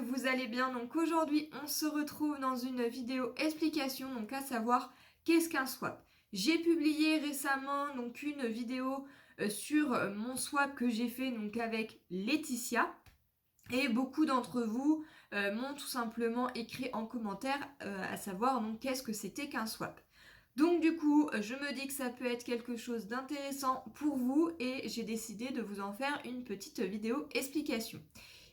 vous allez bien. Donc aujourd'hui, on se retrouve dans une vidéo explication, donc à savoir qu'est-ce qu'un swap. J'ai publié récemment donc une vidéo sur mon swap que j'ai fait donc avec Laetitia. Et beaucoup d'entre vous m'ont tout simplement écrit en commentaire à savoir donc qu'est-ce que c'était qu'un swap. Donc du coup, je me dis que ça peut être quelque chose d'intéressant pour vous et j'ai décidé de vous en faire une petite vidéo explication.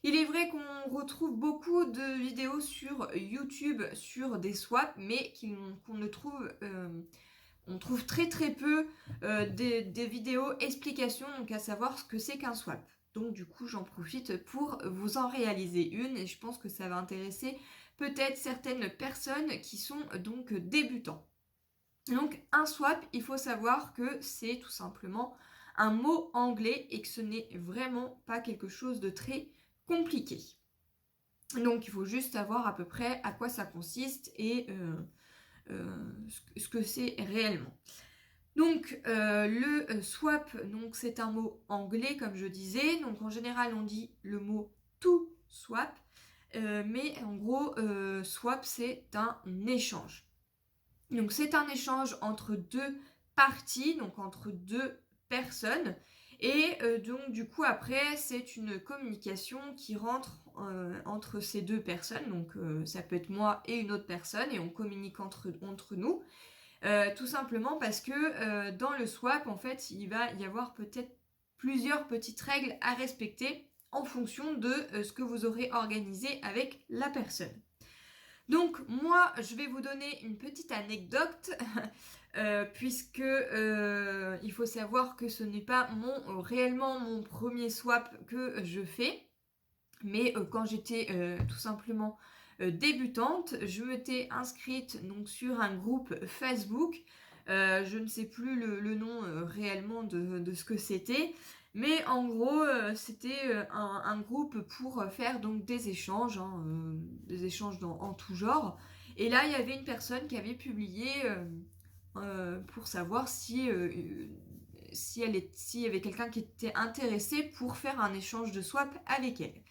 Il est vrai qu'on retrouve beaucoup de vidéos sur YouTube sur des swaps, mais qu'on ne trouve, on trouve très très peu des vidéos explications, donc à savoir ce que c'est qu'un swap. Donc du coup, j'en profite pour vous en réaliser une et je pense que ça va intéresser peut-être certaines personnes qui sont donc débutants. Donc un swap, il faut savoir que c'est tout simplement un mot anglais et que ce n'est vraiment pas quelque chose de très compliqué. Donc il faut juste savoir à peu près à quoi ça consiste et ce que c'est réellement. Donc le swap, donc c'est un mot anglais comme je disais. Donc en général on dit le mot to swap, mais en gros swap c'est un échange. Donc c'est un échange entre deux parties, donc entre deux personnes. Et donc du coup après c'est une communication qui rentre entre ces deux personnes. Donc ça peut être moi et une autre personne et on communique entre nous. Tout simplement parce que dans le swap en fait il va y avoir peut-être plusieurs petites règles à respecter en fonction de ce que vous aurez organisé avec la personne. Donc moi, je vais vous donner une petite anecdote, puisque il faut savoir que ce n'est pas réellement mon premier swap que je fais, mais quand j'étais tout simplement débutante, je m'étais inscrite donc sur un groupe Facebook. Je ne sais plus le nom réellement de ce que c'était, mais en gros c'était un groupe pour faire donc des échanges, des échanges en tout genre. Et là il y avait une personne qui avait publié pour savoir s'il y avait quelqu'un qui était intéressé pour faire un échange de swap avec elle.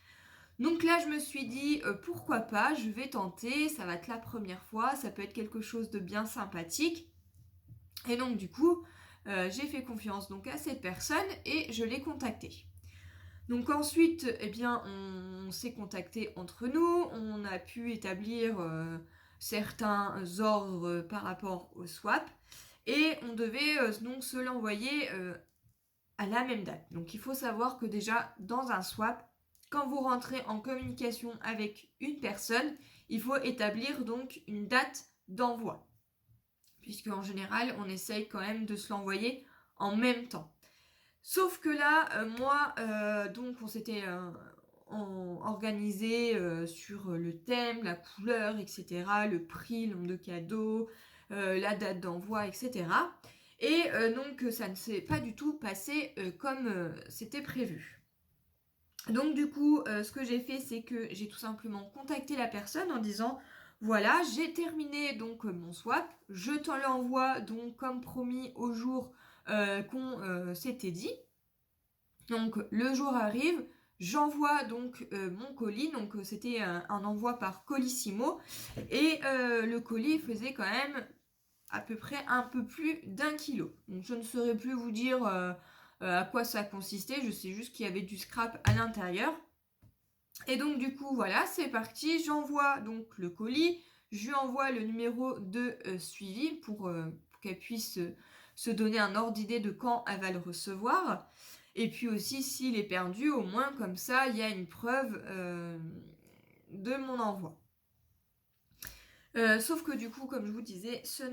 Donc là, je me suis dit, pourquoi pas, je vais tenter, ça va être la première fois, ça peut être quelque chose de bien sympathique. Et donc du coup, j'ai fait confiance donc à cette personne et je l'ai contactée. Donc ensuite, eh bien, on s'est contacté entre nous, on a pu établir certains ordres par rapport au swap et on devait donc se l'envoyer à la même date. Donc il faut savoir que déjà dans un swap, quand vous rentrez en communication avec une personne, il faut établir donc une date d'envoi. Puisque en général, on essaye quand même de se l'envoyer en même temps. Sauf que là, moi, donc on s'était organisé sur le thème, la couleur, etc., le prix, le nombre de cadeaux, la date d'envoi, etc. Et donc ça ne s'est pas du tout passé comme c'était prévu. Donc du coup, ce que j'ai fait, c'est que j'ai tout simplement contacté la personne en disant voilà, j'ai terminé donc mon swap, je te l'envoie donc comme promis au jour qu'on s'était dit. Donc le jour arrive, j'envoie donc mon colis, donc c'était un envoi par Colissimo et le colis faisait quand même à peu près un peu plus d'1 kilo. Donc je ne saurais plus vous dire à quoi ça consistait, je sais juste qu'il y avait du scrap à l'intérieur. Et donc du coup voilà, c'est parti, j'envoie donc le colis, je lui envoie le numéro de suivi pour qu'elle puisse se donner un ordre d'idée de quand elle va le recevoir. Et puis aussi s'il est perdu, au moins comme ça il y a une preuve de mon envoi. Sauf que du coup, comme je vous disais, ça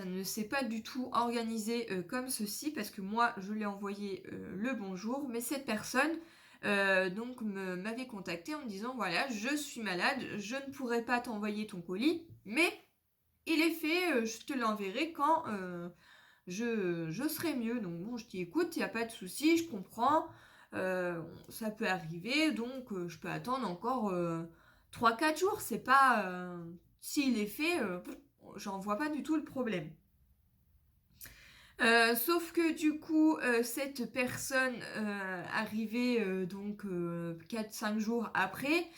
ne s'est pas du tout organisé comme ceci, parce que moi, je l'ai envoyé le bonjour, mais cette personne donc m'avait contacté en me disant, voilà, je suis malade, je ne pourrai pas t'envoyer ton colis, mais il est fait, je te l'enverrai quand je serai mieux. Donc bon, je dis, écoute, il n'y a pas de souci, je comprends, ça peut arriver, donc je peux attendre encore 3-4 jours, c'est pas... S'il est fait, j'en vois pas du tout le problème. Sauf que du coup, cette personne arrivée donc 4-5 jours après,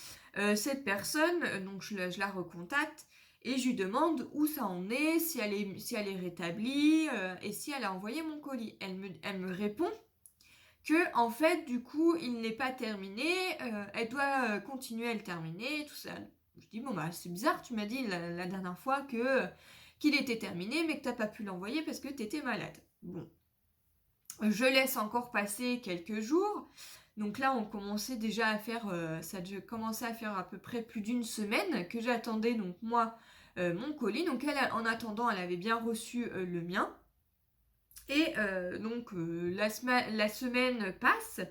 cette personne, donc je la recontacte et je lui demande où ça en est, si elle est rétablie et si elle a envoyé mon colis. Elle me répond que en fait du coup il n'est pas terminé, elle doit continuer à le terminer, tout ça. Je dis bon bah c'est bizarre, tu m'as dit la dernière fois que qu'il était terminé mais que t'as pas pu l'envoyer parce que t'étais malade. Bon, je laisse encore passer quelques jours. Donc là, on commençait déjà à faire, ça a déjà commencé à faire à peu près plus d'une semaine que j'attendais donc moi mon colis. Donc elle, en attendant, elle avait bien reçu le mien. Et donc la semaine passe,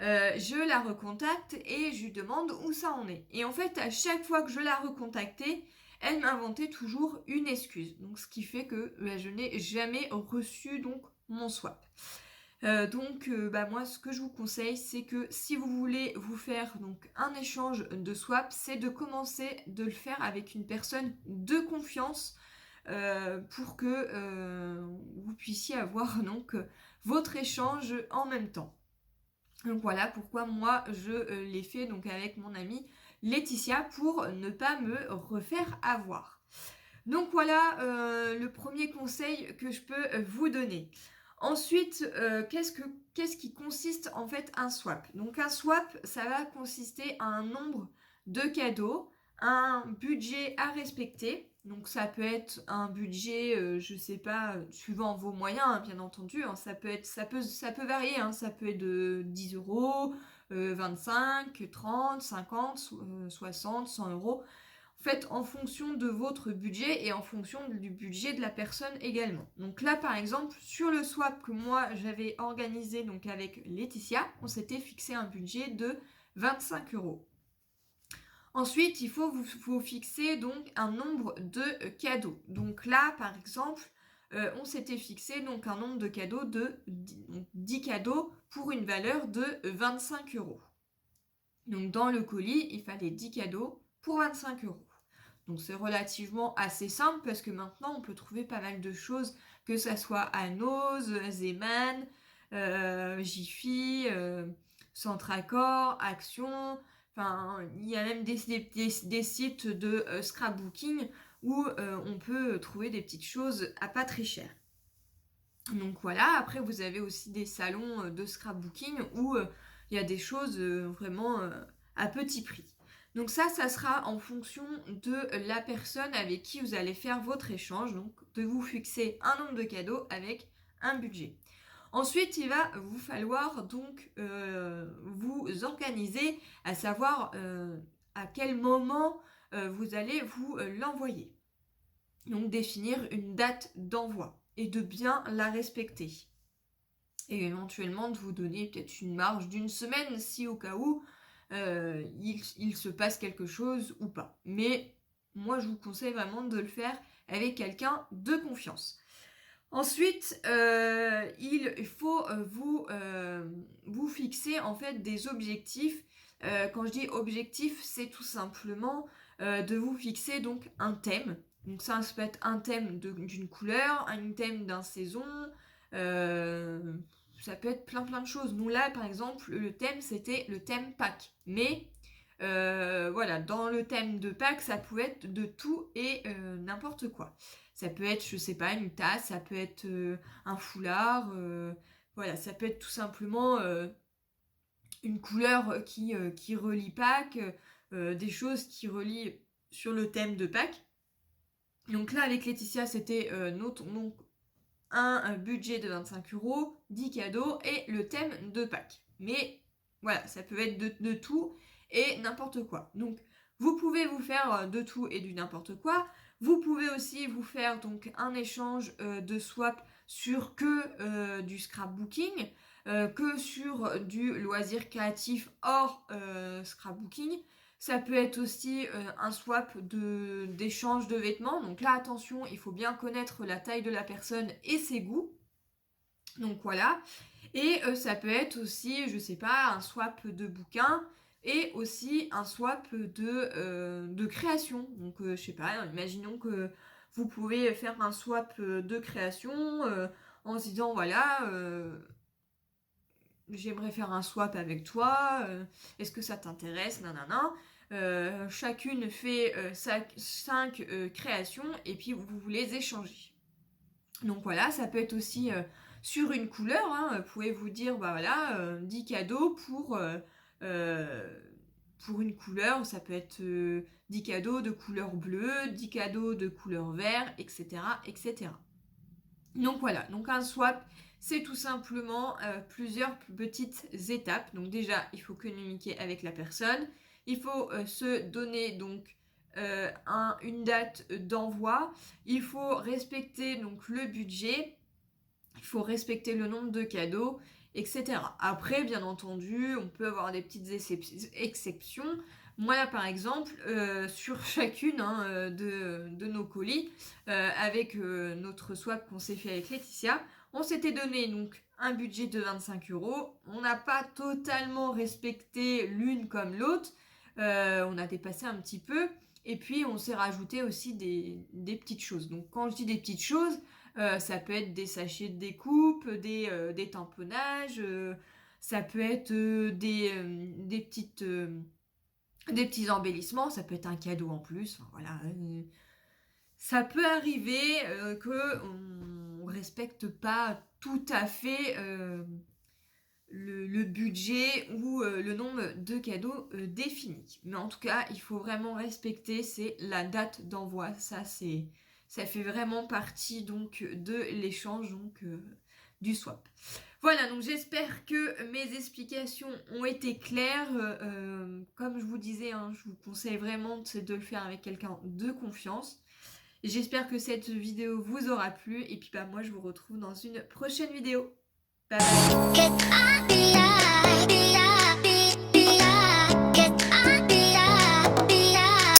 je la recontacte et je lui demande où ça en est. Et en fait, à chaque fois que je la recontactais, elle m'inventait toujours une excuse. Donc ce qui fait que je n'ai jamais reçu donc mon swap. Moi ce que je vous conseille c'est que si vous voulez vous faire donc un échange de swap, c'est de commencer de le faire avec une personne de confiance pour que vous puissiez avoir donc votre échange en même temps. Donc voilà pourquoi moi je l'ai fait donc avec mon amie Laetitia pour ne pas me refaire avoir. Donc voilà le premier conseil que je peux vous donner. Ensuite, qu'est-ce qui consiste en fait un swap? Donc un swap, ça va consister à un nombre de cadeaux, un budget à respecter. Donc ça peut être un budget, je sais pas, suivant vos moyens, hein, bien entendu. Hein, ça peut varier. Hein, ça peut être de 10 euros, 25, 30, 50, 60, 100 euros. En fait, en fonction de votre budget et en fonction du budget de la personne également. Donc là, par exemple, sur le swap que moi j'avais organisé donc avec Laetitia, on s'était fixé un budget de 25 euros. Ensuite, il faut vous fixer donc un nombre de cadeaux. Donc là, par exemple, on s'était fixé donc un nombre de cadeaux de 10 cadeaux pour une valeur de 25 euros. Donc dans le colis, il fallait 10 cadeaux pour 25 euros. Donc c'est relativement assez simple parce que maintenant on peut trouver pas mal de choses, que ça soit Anos, Zeman, Jiffy, Centracor, Action. Enfin, il y a même des sites de scrapbooking où on peut trouver des petites choses à pas très cher. Donc voilà, après vous avez aussi des salons de scrapbooking où il y a des choses vraiment à petit prix. Donc ça sera en fonction de la personne avec qui vous allez faire votre échange, donc de vous fixer un nombre de cadeaux avec un budget. Ensuite, il va vous falloir donc vous organiser, à savoir à quel moment vous allez vous l'envoyer. Donc définir une date d'envoi et de bien la respecter. Et éventuellement de vous donner peut-être une marge d'une semaine si au cas où il se passe quelque chose ou pas. Mais moi je vous conseille vraiment de le faire avec quelqu'un de confiance. Ensuite, il faut vous fixer en fait des objectifs. Quand je dis objectif, c'est tout simplement de vous fixer donc un thème. Donc ça peut être un thème d'une couleur, un thème d'une saison, ça peut être plein de choses. Nous là, par exemple, le thème c'était le thème Pâques. Mais voilà, dans le thème de Pâques, ça pouvait être de tout et n'importe quoi. Ça peut être, je sais pas, une tasse, ça peut être un foulard, voilà, ça peut être tout simplement une couleur qui relie Pâques, des choses qui relient sur le thème de Pâques. Donc là, avec Laetitia, c'était donc un budget de 25 euros, 10 cadeaux et le thème de Pâques. Mais voilà, ça peut être de tout et n'importe quoi. Donc, vous pouvez vous faire de tout et du n'importe quoi. Vous pouvez aussi vous faire donc un échange de swap sur que du scrapbooking, que sur du loisir créatif hors scrapbooking. Ça peut être aussi un swap d'échange de vêtements. Donc là, attention, il faut bien connaître la taille de la personne et ses goûts. Donc voilà. Et ça peut être aussi, je sais pas, un swap de bouquins et aussi un swap de création. Donc je sais pas, imaginons que vous pouvez faire un swap de création en se disant voilà, j'aimerais faire un swap avec toi, est-ce que ça t'intéresse, nanana. Chacune fait 5 créations et puis vous les échangez. Donc voilà, ça peut être aussi sur une couleur, hein, vous pouvez vous dire, bah voilà, 10 cadeaux pour une couleur, ça peut être 10 cadeaux de couleur bleue, 10 cadeaux de couleur vert, etc. etc. Donc voilà, donc un swap, c'est tout simplement plusieurs petites étapes. Donc déjà, il faut communiquer avec la personne, il faut se donner donc une date d'envoi, il faut respecter donc le budget, il faut respecter le nombre de cadeaux, etc. Après, bien entendu, on peut avoir des petites exceptions. Moi là par exemple, sur chacune de nos colis, avec notre swap qu'on s'est fait avec Laetitia, on s'était donné donc un budget de 25 €. On n'a pas totalement respecté l'une comme l'autre. On a dépassé un petit peu. Et puis on s'est rajouté aussi des petites choses. Donc quand je dis des petites choses, ça peut être des sachets de découpe, des tamponnages, ça peut être des petits embellissements, ça peut être un cadeau en plus. Enfin, voilà. Ça peut arriver qu'on ne respecte pas tout à fait le budget ou le nombre de cadeaux définis. Mais en tout cas, il faut vraiment respecter, c'est la date d'envoi. Ça fait vraiment partie donc de l'échange donc du swap. Voilà, donc j'espère que mes explications ont été claires. Comme je vous disais, hein, je vous conseille vraiment de le faire avec quelqu'un de confiance. J'espère que cette vidéo vous aura plu et puis bah moi je vous retrouve dans une prochaine vidéo. Bye bye.